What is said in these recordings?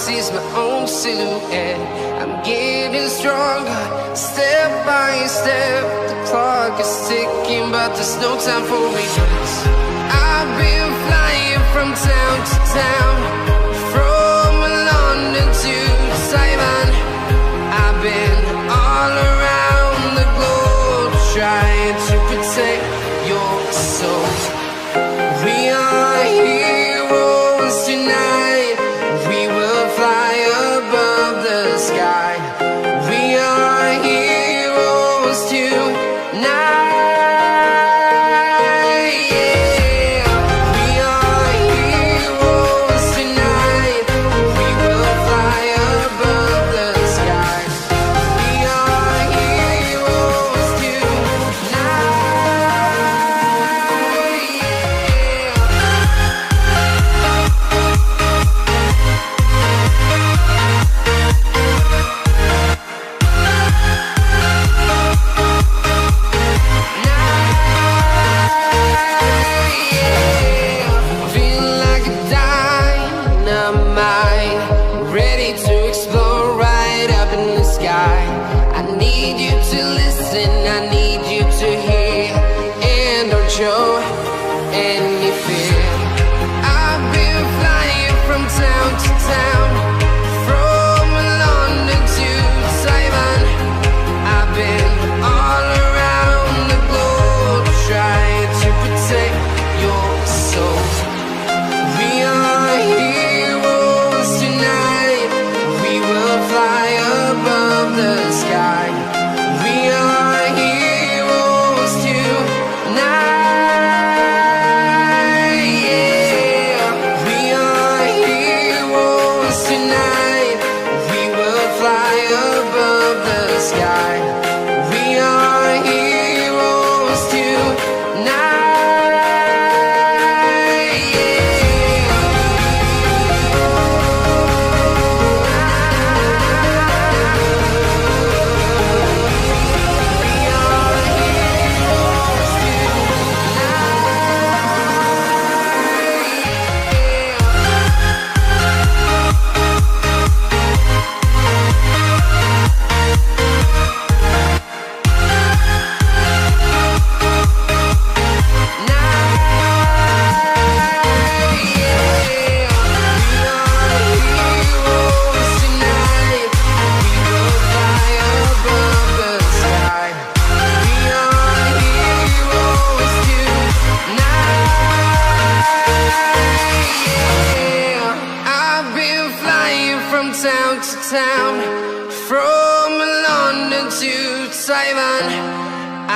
sees my own silhouette. I'm getting stronger, step by step. The clock is ticking, but there's no time for regrets. I've been flying from town to town, from London to Taiwan. I've been all around the globe, trying to protect your soul. We are heroes tonight. We will fly above the sky. We are heroes tonight.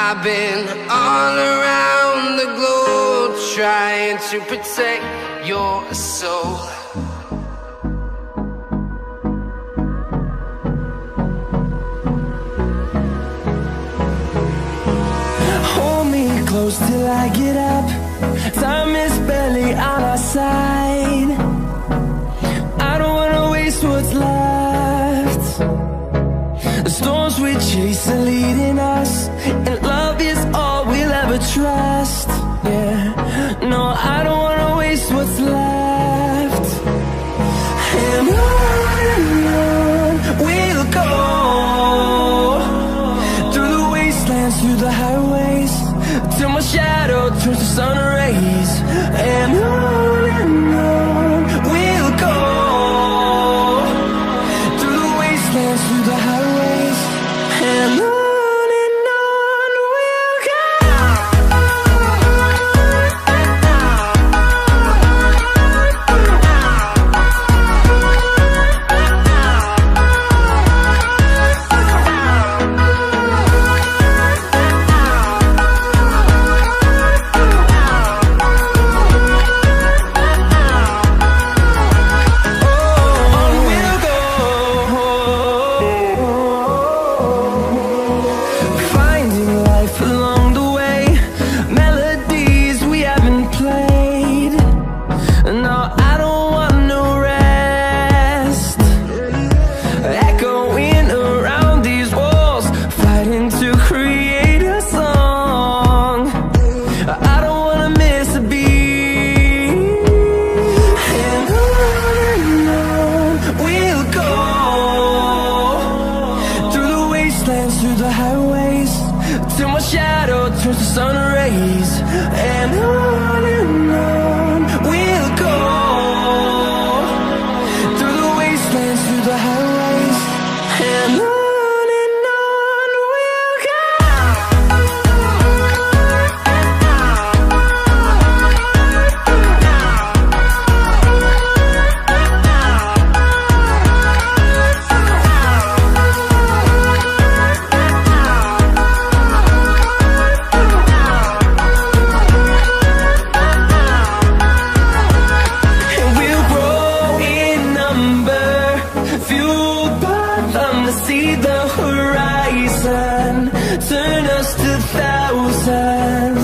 I've been all around the globe, trying to protect your soul. Hold me close till I get up. Time is barely on our side. I don't wanna waste what's left. The storms we chase are leading us, and love is all we'll ever trust. Yeah, no, I don't wanna waste what's left. And on we'll go, through the wastelands, through the highways, till my shadow turns to sun rays. And on we'll go, through the wastelands, through the highways, and on we'll go. just a thousand.